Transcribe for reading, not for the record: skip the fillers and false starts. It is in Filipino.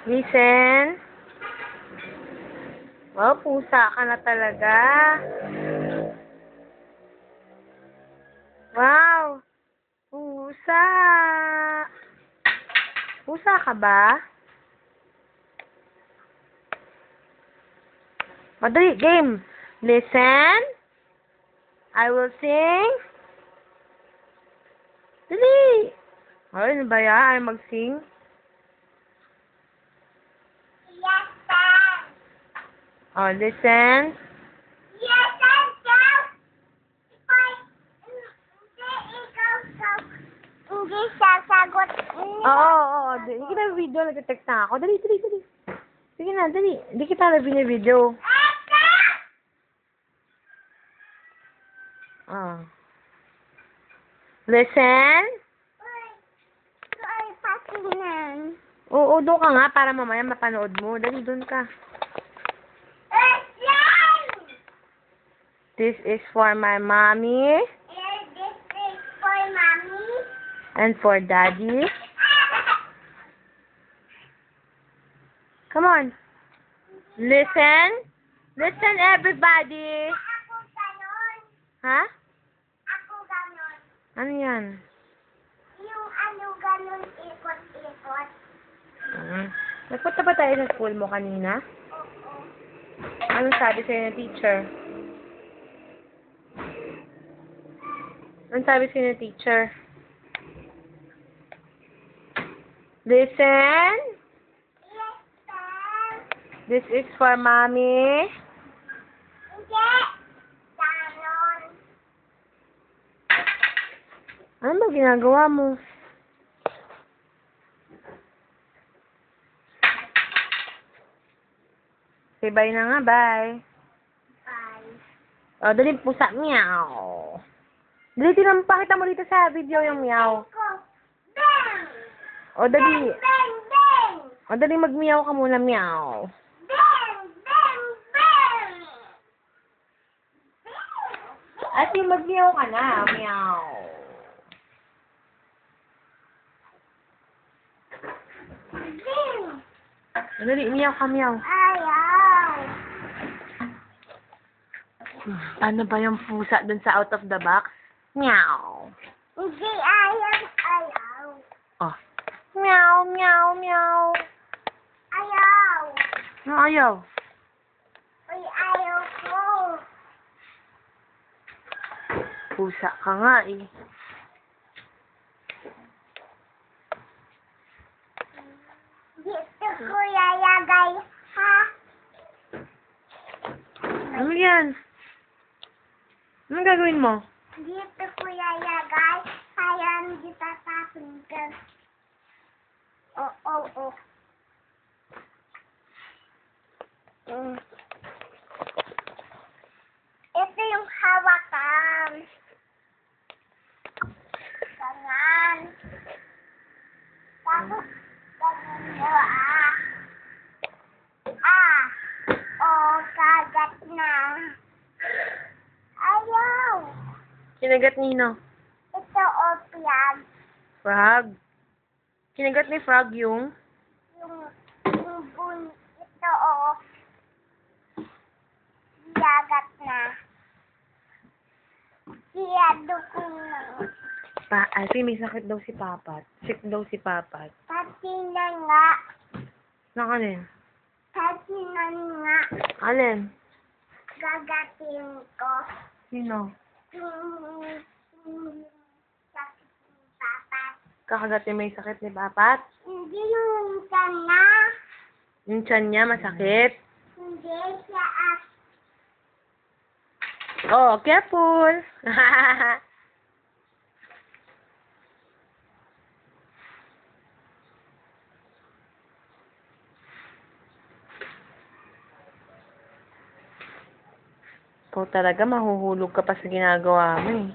Listen. Wow, pusa ka na talaga. Wow. Pusa. Pusa ka ba? Madali, game. Listen. I will sing. Dali. Ay, ano ba yan? Ay, mag-sing? Yes, sir. Oh, listen. Yes, sir. Hindi sasagot. Oo. Hindi kita video. Nag-text na ako. Dali. Sige na, dali. Hindi kita video. Oh. Listen. Ay, pasinan. Oo, doon ka nga para mamaya mapanood mo. Dali, doon ka. This is for my mommy This is for mommy. and for daddy. Come on. Listen. Listen, everybody. Ako ganon. Ha? Ako ganon. Ano yan? Yung ano ganon, ikot-ikot. Nagpunta ba tayo sa school mo kanina? Oo. Anong sabi sa'yo ng teacher? Anong sabi sa'yo ng teacher? Listen. Yes, sir. This is for mommy. Hindi. Ganon. Ano ba ginagawa mo? Say bye na nga, bye. Bye. O, dali pusa. Meow. Dali, pakita mo dito sa video yung meow. Ko. Bang! O, dali. Bang, bang! O, dali mag-meow ka muna, meow. Bang, bang, bang! At yung mag-meow ka na, meow. Bang! O, dali, meow ka, meow. Ayaw! Ano ba yung pusa dun sa out of the box? Meow. Hindi ayaw, ayaw. Oh. Meow, meow, meow. Ayaw. Ano ayaw? Uy, ayaw ko. Pusa ka nga eh. Dito ko yayagay, ha? Ano yan? Anong gagawin mo? Dito ko yayagay, kaya hindi tatapin ka. Oo. Ito yung hawakan. Ganyan. Tapos, ganyan mo, kagat na. Ayaw. Kinagat nino? Ito, piyag. Frog. Kinagat ni Frog yung? Yung ito, yagat na. Siyado ko na. Alfie, may sakit daw si Papat. Sick daw si Papat. Pati na nga. Alin? Pati na nga. Alin? Gagatin ko. Sino? Yung sakit ng papat. Kakagatin may sakit ni Papat? Hindi yung sana. Yung tiyan niya masakit? Hindi siya Oh, careful! Ikaw talaga, mahuhulog ka pa sa ginagawa mo eh.